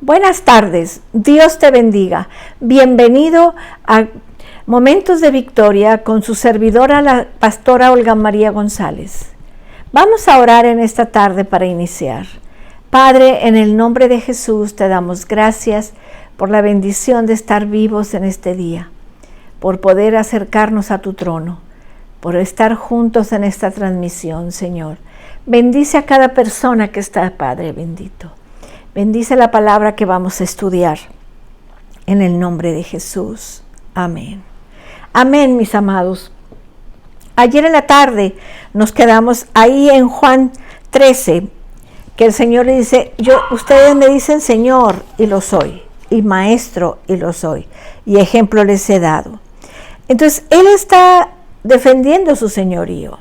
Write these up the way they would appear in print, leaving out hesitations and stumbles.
Buenas tardes, Dios te bendiga. Bienvenido a Momentos de Victoria con su servidora, la pastora Olga María González. Vamos a orar en esta tarde para iniciar. Padre, en el nombre de Jesús te damos gracias por la bendición de estar vivos en este día, por poder acercarnos a tu trono, por estar juntos en esta transmisión, Señor. Bendice a cada persona que está, Padre bendito. Bendice la palabra que vamos a estudiar en el nombre de Jesús. Amén. Amén, mis amados. Ayer en la tarde nos quedamos ahí en Juan 13, que el Señor le dice, ustedes me dicen Señor y lo soy, y Maestro y lo soy, y ejemplo les he dado. Entonces Él está defendiendo su señorío.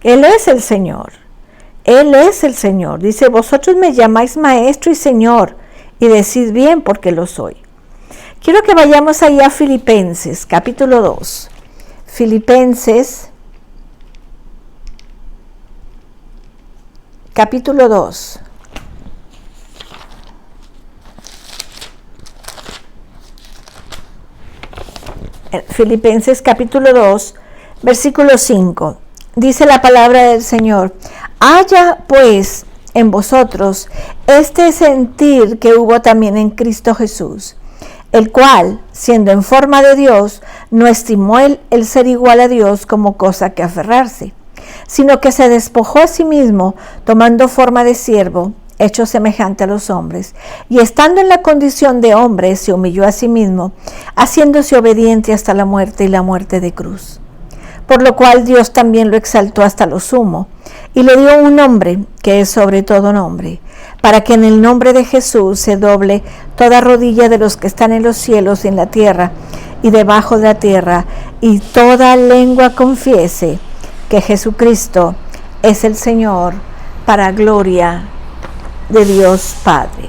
Él es el Señor. Él es el Señor. Dice, vosotros me llamáis Maestro y Señor, y decís bien porque lo soy. Quiero que vayamos ahí a Filipenses, capítulo 2. Filipenses, capítulo 2. Filipenses, capítulo 2, versículo 5. Dice la palabra del Señor, haya pues en vosotros este sentir que hubo también en Cristo Jesús, el cual, siendo en forma de Dios, no estimó el ser igual a Dios como cosa que aferrarse, sino que se despojó a sí mismo, tomando forma de siervo, hecho semejante a los hombres, y estando en la condición de hombre, se humilló a sí mismo, haciéndose obediente hasta la muerte y la muerte de cruz. Por lo cual Dios también lo exaltó hasta lo sumo, y le dio un nombre que es sobre todo nombre, para que en el nombre de Jesús se doble toda rodilla de los que están en los cielos y en la tierra y debajo de la tierra, y toda lengua confiese que Jesucristo es el Señor, para gloria de Dios Padre.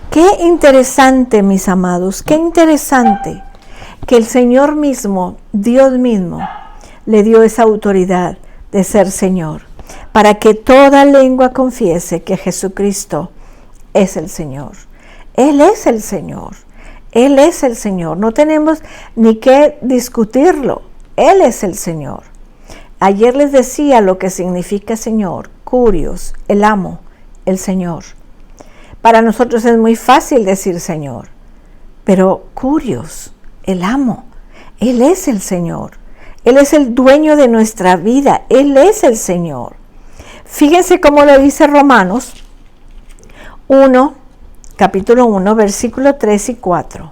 Qué interesante, mis amados, qué interesante que el Señor mismo, Dios mismo, le dio esa autoridad de ser Señor, para que toda lengua confiese que Jesucristo es el Señor. Él es el Señor. Él es el Señor. No tenemos ni que discutirlo. Él es el Señor. Ayer les decía lo que significa Señor, Curios, el amo, el Señor. Para nosotros es muy fácil decir Señor, pero Curios, el amo, Él es el Señor. Él es el dueño de nuestra vida. Él es el Señor. Fíjense cómo lo dice Romanos 1, capítulo 1, versículo 3 y 4.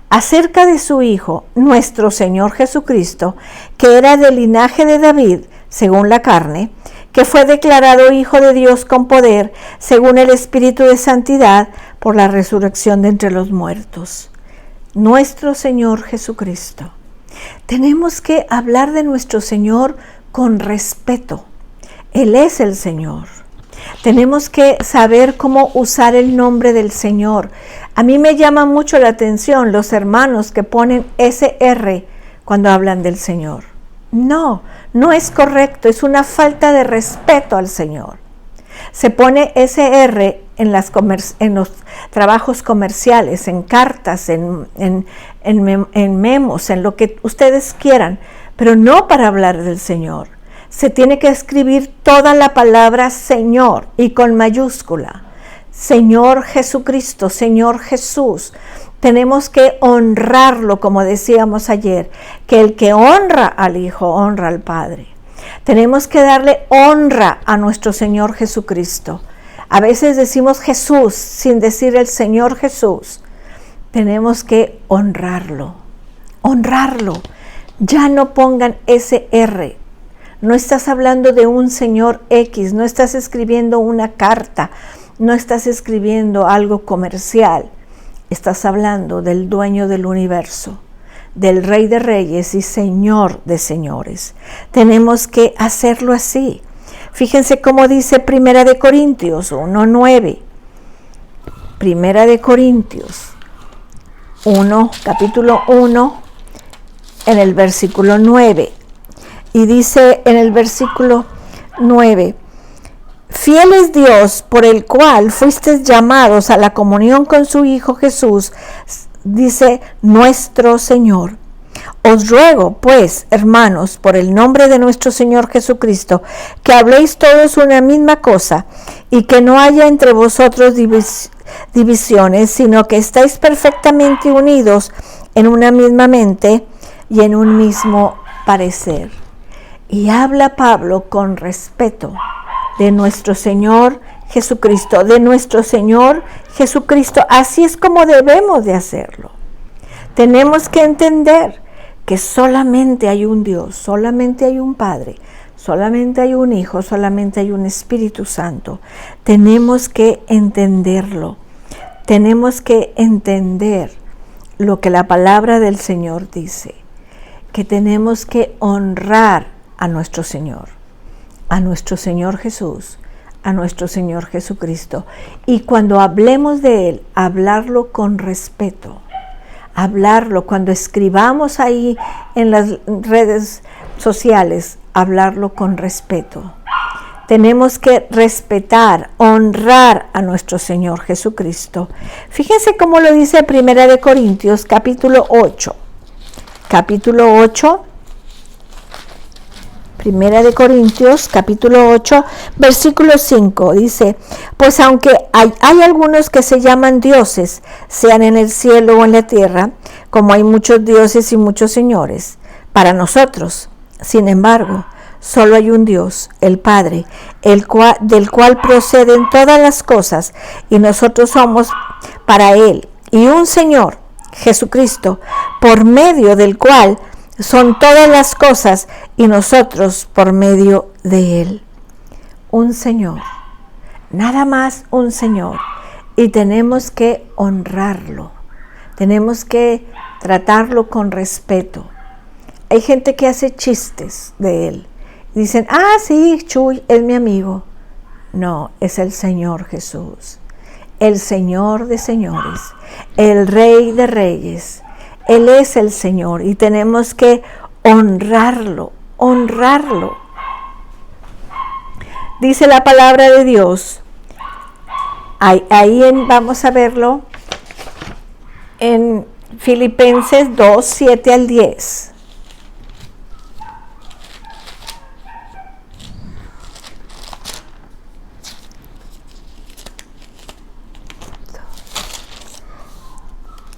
Acerca de su Hijo, nuestro Señor Jesucristo, que era del linaje de David, según la carne, que fue declarado Hijo de Dios con poder, según el Espíritu de Santidad, por la resurrección de entre los muertos. Nuestro Señor Jesucristo. Tenemos que hablar de nuestro Señor con respeto. Él es el Señor. Tenemos que saber cómo usar el nombre del Señor. A mí me llama mucho la atención los hermanos que ponen SR cuando hablan del Señor. No, no es correcto, es una falta de respeto al Señor. Se pone SR en los trabajos comerciales, en cartas, en memos, en lo que ustedes quieran, pero no para hablar del Señor. Se tiene que escribir toda la palabra Señor y con mayúscula. Señor Jesucristo, Señor Jesús. Tenemos que honrarlo, como decíamos ayer, que el que honra al Hijo, honra al Padre. Tenemos que darle honra a nuestro Señor Jesucristo. A veces decimos Jesús sin decir el Señor Jesús. Tenemos que honrarlo, honrarlo. Ya no pongan SR. No estás hablando de un Señor X, no estás escribiendo una carta, no estás escribiendo algo comercial. Estás hablando del dueño del universo, del Rey de Reyes y Señor de Señores. Tenemos que hacerlo así. Fíjense cómo dice 1 Corintios 1:9. 1 Corintios 1, capítulo 1, en el versículo 9. Y dice en el versículo 9, Fiel es Dios, por el cual fuisteis llamados a la comunión con su Hijo Jesús, dice nuestro Señor. Os ruego, pues, hermanos, por el nombre de nuestro Señor Jesucristo, que habléis todos una misma cosa, y que no haya entre vosotros divisiones, sino que estáis perfectamente unidos en una misma mente y en un mismo parecer. Y habla Pablo con respeto de nuestro Señor Jesucristo, de nuestro Señor Jesucristo. Así es como debemos de hacerlo. Tenemos que entender que solamente hay un Dios, solamente hay un Padre, solamente hay un Hijo, solamente hay un Espíritu Santo. Tenemos que entenderlo. Tenemos que entender lo que la palabra del Señor dice, que tenemos que honrar a nuestro Señor Jesús, a nuestro Señor Jesucristo. Y cuando hablemos de Él, hablarlo con respeto. Hablarlo, cuando escribamos ahí en las redes sociales, hablarlo con respeto. Tenemos que respetar, honrar a nuestro Señor Jesucristo. Fíjense cómo lo dice Primera de Corintios, capítulo 8. Capítulo 8. Primera de Corintios, capítulo 8, versículo 5, dice: pues aunque hay algunos que se llaman dioses, sean en el cielo o en la tierra, como hay muchos dioses y muchos señores, para nosotros, sin embargo, solo hay un Dios, el Padre, del cual proceden todas las cosas, y nosotros somos para Él, y un Señor, Jesucristo, por medio del cual son todas las cosas, y nosotros por medio de Él. Un Señor, nada más un Señor, y tenemos que honrarlo, tenemos que tratarlo con respeto. Hay gente que hace chistes de Él, dicen: sí, Chuy es mi amigo. No, es el Señor Jesús, el Señor de señores, el Rey de reyes. Él es el Señor y tenemos que honrarlo, honrarlo. Dice la palabra de Dios, vamos a verlo en Filipenses 2, 7 al 10.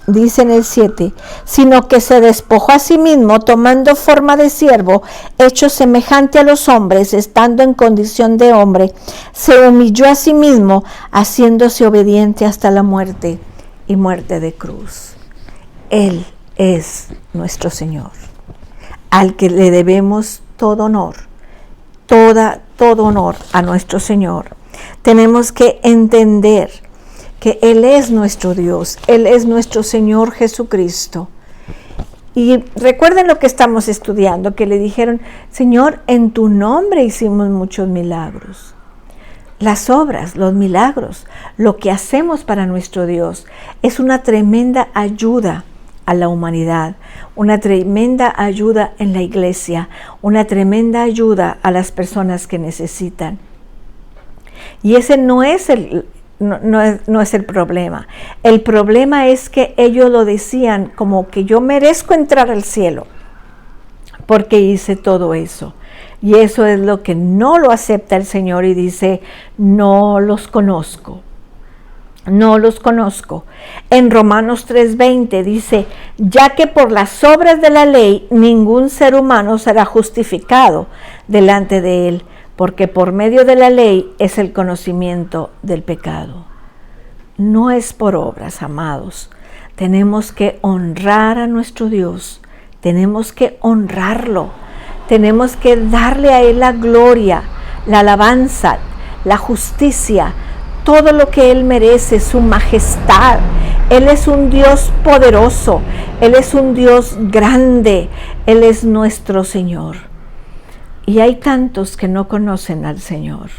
Dice en el 7, sino que se despojó a sí mismo, tomando forma de siervo, hecho semejante a los hombres, estando en condición de hombre, se humilló a sí mismo, haciéndose obediente hasta la muerte y muerte de cruz. Él es nuestro Señor, al que le debemos todo honor, todo honor a nuestro Señor. Tenemos que entender que Él es nuestro Dios, Él es nuestro Señor Jesucristo. Y recuerden lo que estamos estudiando, que le dijeron: Señor, en tu nombre hicimos muchos milagros. Las obras, los milagros, lo que hacemos para nuestro Dios es una tremenda ayuda a la humanidad, una tremenda ayuda en la iglesia, una tremenda ayuda a las personas que necesitan. Y ese no es el problema. El problema es que ellos lo decían como que yo merezco entrar al cielo porque hice todo eso. Y eso es lo que no lo acepta el Señor y dice: no los conozco. No los conozco. En Romanos 3:20 dice: ya que por las obras de la ley ningún ser humano será justificado delante de Él, porque por medio de la ley es el conocimiento del pecado. No es por obras, amados. Tenemos que honrar a nuestro Dios, tenemos que honrarlo, tenemos que darle a Él la gloria, la alabanza, la justicia, todo lo que Él merece, su majestad. Él es un Dios poderoso, Él es un Dios grande, Él es nuestro Señor. Y hay tantos que no conocen al Señor.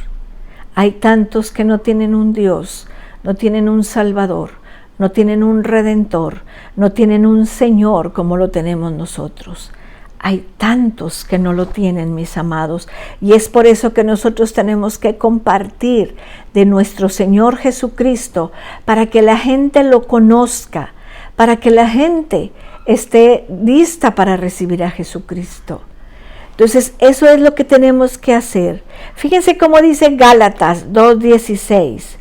Hay tantos que no tienen un Dios, no tienen un Salvador, no tienen un Redentor, no tienen un Señor como lo tenemos nosotros. Hay tantos que no lo tienen, mis amados, y es por eso que nosotros tenemos que compartir de nuestro Señor Jesucristo, para que la gente lo conozca, para que la gente esté lista para recibir a Jesucristo. Entonces, eso es lo que tenemos que hacer. Fíjense cómo dice Gálatas 2:16.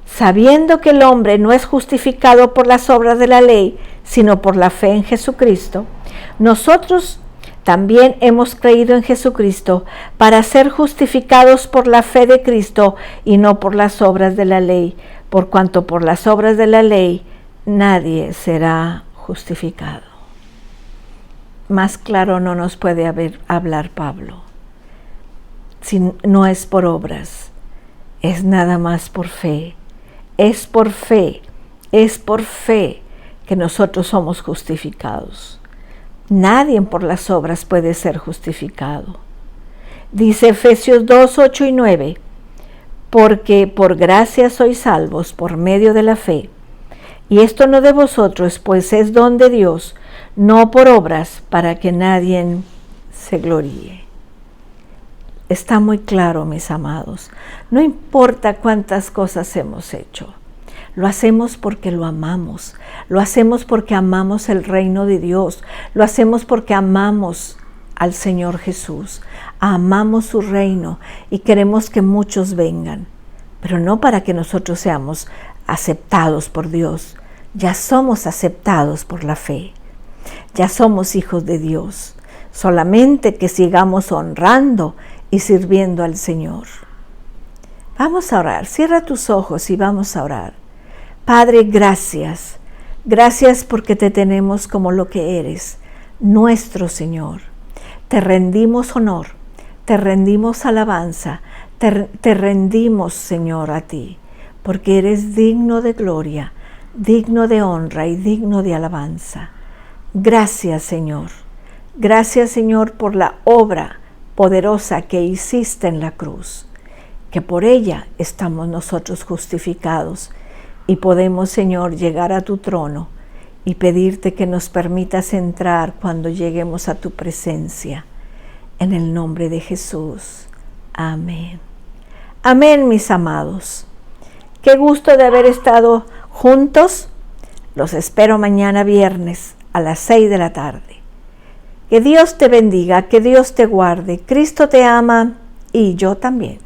Sabiendo que el hombre no es justificado por las obras de la ley, sino por la fe en Jesucristo, nosotros también hemos creído en Jesucristo para ser justificados por la fe de Cristo y no por las obras de la ley, por cuanto por las obras de la ley nadie será justificado. Más claro no nos puede hablar Pablo. Si no es por obras, es nada más por fe. Es por fe que nosotros somos justificados. Nadie por las obras puede ser justificado. Dice Efesios 2, 8 y 9, porque por gracia sois salvos por medio de la fe, y esto no de vosotros, pues es don de Dios, no por obras, para que nadie se gloríe. Está muy claro, mis amados. No importa cuántas cosas hemos hecho. Lo hacemos porque lo amamos. Lo hacemos porque amamos el reino de Dios. Lo hacemos porque amamos al Señor Jesús. Amamos su reino y queremos que muchos vengan. Pero no para que nosotros seamos aceptados por Dios. Ya somos aceptados por la fe. Ya somos hijos de Dios. Solamente que sigamos honrando y sirviendo al Señor. Vamos a orar. Cierra tus ojos y vamos a orar. Padre, gracias. Gracias porque te tenemos como lo que eres, nuestro Señor. Te rendimos honor, te rendimos alabanza, te rendimos, Señor, a ti, porque eres digno de gloria, digno de honra y digno de alabanza. Gracias, Señor. Gracias, Señor, por la obra poderosa que hiciste en la cruz, que por ella estamos nosotros justificados y podemos, Señor, llegar a tu trono y pedirte que nos permitas entrar cuando lleguemos a tu presencia. En el nombre de Jesús. Amén. Amén, mis amados. Qué gusto de haber estado juntos. Los espero mañana viernes a las 6 de la tarde. Que Dios te bendiga, que Dios te guarde. Cristo te ama y yo también.